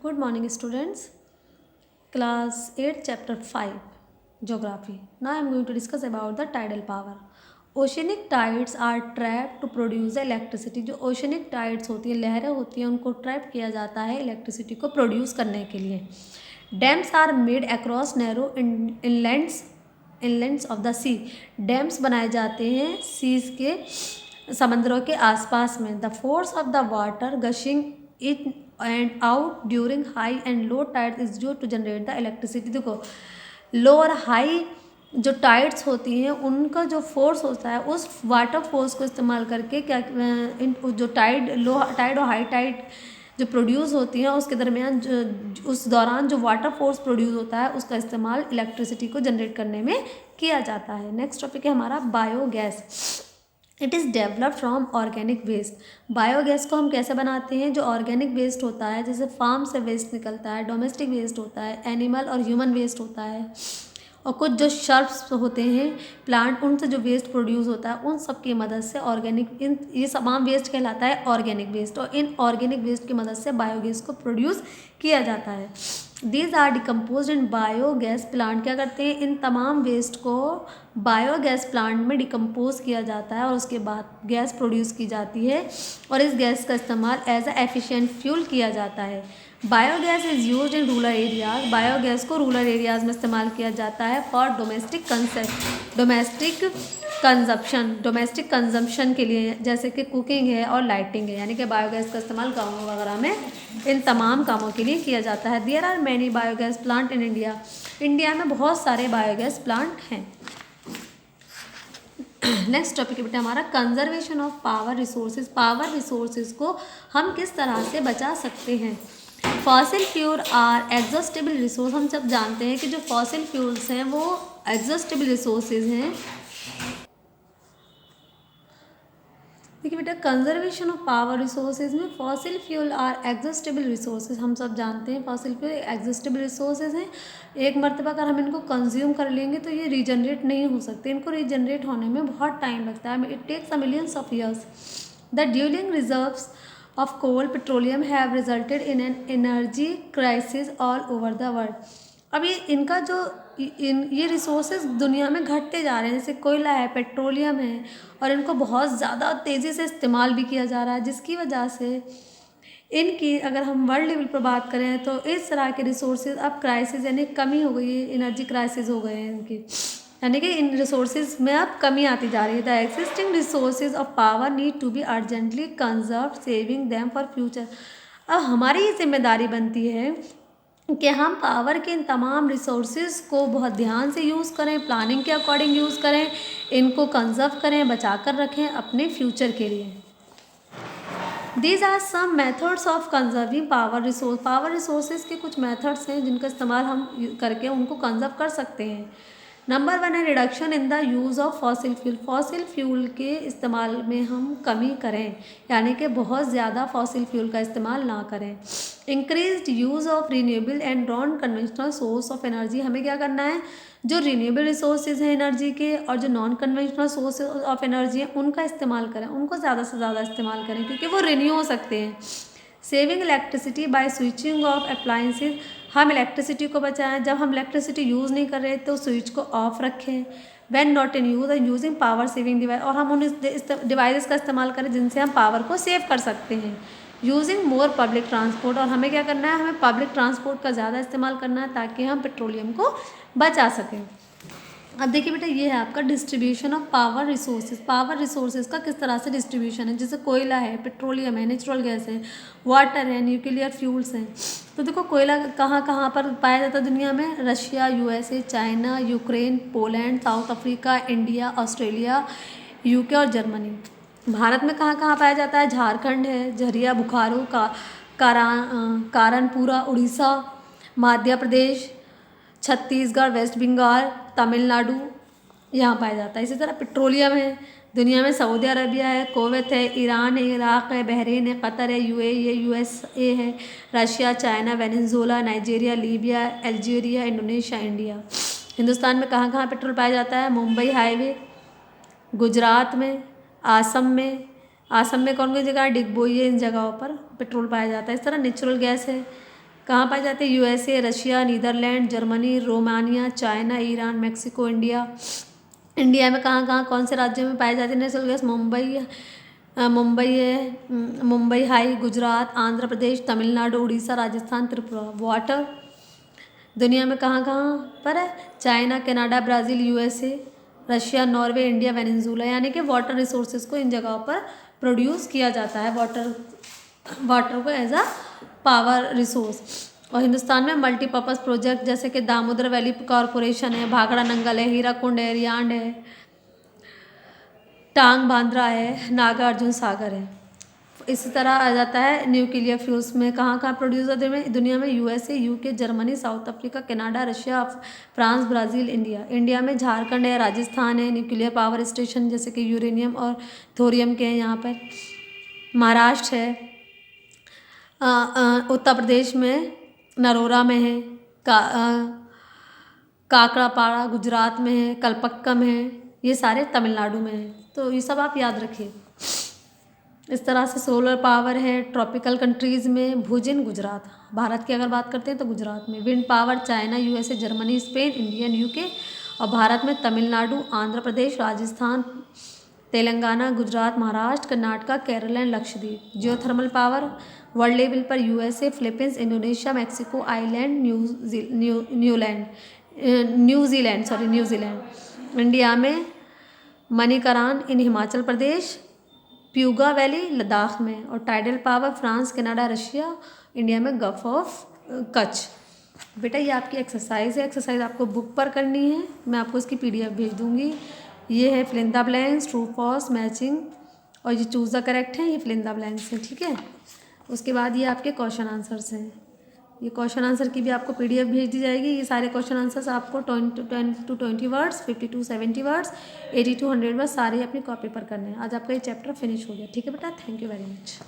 Good morning, students. Class 8, Chapter 5, Geography. Now I am going to discuss about the tidal power. Oceanic tides are trapped to produce electricity. जो oceanic tides होती है, लहरें होती हैं, उनको trap किया जाता है इलेक्ट्रिसिटी को प्रोड्यूस करने के लिए. Dams are made across narrow inlets of the sea. Dams बनाए जाते हैं सीज के समंदरों के आसपास में. The force of the water gushing in and out during high and low tide is used to generate the electricity. देखो, लो और हाई जो टाइड्स होती हैं उनका जो फोर्स होता है उस वाटर फोर्स को इस्तेमाल करके क्या जो लो टाइड और हाई टाइड जो प्रोड्यूस होती हैं उसके दरमियान उस दौरान जो वाटर फोर्स प्रोड्यूस होता है उसका इस्तेमाल इलेक्ट्रिसिटी को जनरेट करने में किया जाता है. नेक्स्ट टॉपिक है हमारा biogas. It is developed from organic waste. Biogas को हम कैसे बनाते हैं? जो ऑर्गेनिक वेस्ट होता है, जैसे फार्म से वेस्ट निकलता है, डोमेस्टिक वेस्ट होता है, एनिमल और ह्यूमन वेस्ट होता है, और कुछ जो शर्प्स होते हैं प्लांट, उनसे जो वेस्ट प्रोड्यूस होता है उन सब की मदद से ये तमाम वेस्ट कहलाता है ऑर्गेनिक वेस्ट. और इन ऑर्गेनिक वेस्ट की मदद से बायोगैस को प्रोड्यूस किया जाता है. These are decompose in biogas plant. क्या करते हैं? इन तमाम वेस्ट को बायोगैस प्लांट में डिकम्पोज किया जाता है और उसके बाद गैस प्रोड्यूस की जाती है और इस गैस का इस्तेमाल एज अ एफिशिएंट फ्यूल किया जाता है. Biogas is used in rural areas. Biogas को रूरल एरियाज़ में इस्तेमाल किया जाता है फॉर डोमेस्टिक कंजम्पशन के लिए, जैसे कि कुकिंग है और लाइटिंग है. यानी कि बायोगैस का इस्तेमाल गाँवों वगैरह में इन तमाम कामों के लिए किया जाता है. There are many biogas plant in India. India में बहुत सारे बायोगैस प्लांट हैं. नेक्स्ट टॉपिक है बेटा हमारा conservation of power resources. Power resources को हम किस तरह से बचा सकते हैं? Fossil fuel are exhaustible resource. हम सब जानते हैं कि जो फॉसिल फ्यूल्स हैं वो एग्जॉस्टेबल रिसोर्सेज हैं. देखिए बेटा, कंजर्वेशन ऑफ पावर रिसोर्सेज में fossil fuel are exhaustible resources. हम सब जानते हैं फॉसिल फ्यूल एग्जॉस्टेबल रिसोर्सेज हैं. एक मरतबा अगर हम इनको कंज्यूम कर लेंगे तो ये रीजनरेट नहीं हो सकते. इनको रीजनरेट होने में बहुत टाइम लगता है. It takes a millions of years. The dwindling reserves of coal petroleum have resulted in an energy crisis all over the world. अब इनका जो ये रिसोर्सेज दुनिया में घटते जा रहे हैं. जैसे कोयला है, पेट्रोलियम है, और इनको बहुत ज़्यादा तेज़ी से इस्तेमाल भी किया जा रहा है, जिसकी वजह से इनकी अगर हम वर्ल्ड लेवल पर बात करें तो इस तरह के रिसोर्सेज अब क्राइसिस यानी कमी हो गई है. एनर्जी क्राइसिस हो गए हैं इनकी, यानी कि इन रिसोर्सेज में अब कमी आती जा रही है. The existing resources of power need to be urgently conserve saving them for future. अब हमारी ये जिम्मेदारी बनती है कि हम पावर के इन तमाम रिसोर्सेज को बहुत ध्यान से यूज़ करें, प्लानिंग के अकॉर्डिंग यूज़ करें, इनको कंजर्व करें, बचा कर रखें अपने फ्यूचर के लिए. These are some methods of conserving power resource. Power resources के कुछ मेथड्स हैं जिनका इस्तेमाल हम करके उनको कंजर्व कर सकते हैं. नंबर 1 है reduction in the use of fossil fuel. Fossil fuel के इस्तेमाल में हम कमी करें, यानी कि बहुत ज़्यादा फॉसिल फ्यूल का इस्तेमाल ना करें. Increased use of renewable and non conventional source of energy. हमें क्या करना है? जो रीन्यूएबल रिसोर्सेज हैं एनर्जी के और जो non conventional source of energy है उनका इस्तेमाल करें, उनको ज़्यादा से ज़्यादा इस्तेमाल करें क्योंकि वो रिन्यू हो सकते हैं. Saving electricity bye switching off appliances. हम इलेक्ट्रिसिटी को बचाएं. जब हम इलेक्ट्रिसिटी यूज़ नहीं कर रहे तो स्विच को ऑफ रखें. When not in use and using power saving device. और हम उन डिवाइसेस का इस्तेमाल करें जिनसे हम पावर को सेव कर सकते हैं. Using more public transport. और हमें क्या करना है? हमें पब्लिक ट्रांसपोर्ट का ज़्यादा इस्तेमाल करना है ताकि हम पेट्रोलियम को बचा सकें. अब देखिए बेटा, ये है आपका distribution of power resources. Power resources का किस तरह से डिस्ट्रीब्यूशन है. जैसे कोयला है, पेट्रोलियम है, नेचुरल गैस है, वाटर है, न्यूक्लियर फ्यूल्स हैं. तो देखो कोयला कहाँ कहाँ पर पाया जाता है दुनिया में? Russia, USA, China, Ukraine, Poland, south Africa, India, Australia, UK और जर्मनी. भारत में कहाँ कहाँ पाया जाता है? झारखंड है, झरिया, बोकारो, कारणपुरा, उड़ीसा, मध्य प्रदेश, छत्तीसगढ़, वेस्ट बंगाल, तमिलनाडु, यहाँ पाया जाता है. इसी तरह पेट्रोलियम है दुनिया में सऊदी अरबिया है, कुवैत है, ईरान है, इराक है, बहरीन है, कतर है, यूएई है, यूएसए है, Russia, China, Venezuela, Nigeria, Libya, Algeria, Indonesia, India. Hindustan में कहाँ कहाँ पेट्रोल पाया जाता है? मुंबई हाईवे, गुजरात में, आसम में कौन कौन जगह? डिगबोई है, इन जगहों पर पेट्रोल पाया जाता है. इस तरह नेचुरल गैस है कहाँ पाए जाते हैं? USA, Russia, Netherlands, Germany, Romania, China, Iran, Mexico, India. India में कहाँ कहाँ कौन से राज्यों में पाए जाते हैं नेचुरल गैस? मुंबई है, मुंबई हाई, गुजरात, आंध्र प्रदेश, तमिलनाडु, उड़ीसा, राजस्थान, त्रिपुरा। वाटर दुनिया में कहाँ कहाँ पर है? China, Canada, Brazil, USA, Russia, Norway, India, Venezuela. यानी कि वाटर रिसोर्सेज को इन जगहों पर प्रोड्यूस किया जाता है, वाटर को एज अ पावर रिसोर्स। और हिंदुस्तान में मल्टीपर्पज़ प्रोजेक्ट जैसे कि दामोदर वैली कॉरपोरेशन है, भाखड़ा नंगल है, हीराकुंड है, रियांड है, टांग बांद्रा है, नागार्जुन सागर है। इसी तरह आ जाता है न्यूक्लियर फ्यूल्स में कहाँ कहाँ प्रोड्यूस होते हैं दुनिया में? USA, UK, Germany, south Africa, Canada, Russia, France, Brazil, India. India में झारखंड है, राजस्थान है, न्यूक्लियर पावर स्टेशन जैसे कि यूरेनियम और थोरियम के हैं यहाँ पर। महाराष्ट्र है, उत्तर प्रदेश में नरोरा में है, काकड़ापाड़ा गुजरात में है, कलपक्कम है, ये सारे तमिलनाडु में हैं। तो ये सब आप याद रखिए। इस तरह से सोलर पावर है ट्रॉपिकल कंट्रीज़ में, भुजिन गुजरात। भारत की अगर बात करते हैं तो गुजरात में। Wind power China, USA, Germany, Spain, Indian, UK. और भारत में Tamil Nadu, Andhra Pradesh, Rajasthan, Telangana, Gujarat, Maharashtra, Karnataka, Kerala and Lakshadweep. Geothermal power world level पर USA, Philippines, Indonesia, Mexico, island, New Zealand. India में मणिकरण इन हिमाचल प्रदेश, प्यूगा वैली लद्दाख में। और tidal power France, Canada, Russia. India में गल्फ ऑफ कच्छ। बेटा ये आपकी एक्सरसाइज है, एक्सरसाइज आपको बुक पर करनी है, मैं आपको इसकी पीडीएफ भेज दूंगी। ये है fill in the blanks, true false, matching, और ये चूज़ द करेक्ट है, ये फिल इन द ब्लैंक्स है, ठीक है। उसके बाद ये आपके क्वेश्चन आंसर्स हैं। ये क्वेश्चन आंसर की भी आपको पीडीएफ भेज दी जाएगी। ये सारे क्वेश्चन आंसर्स आपको 10 to 20 words, 50 to 70 words, 80 to 100 words सारे अपनी कॉपी पर करने हैं। आज आपका ये चैप्टर फिनिश हो गया, ठीक है बेटा। Thank you very much.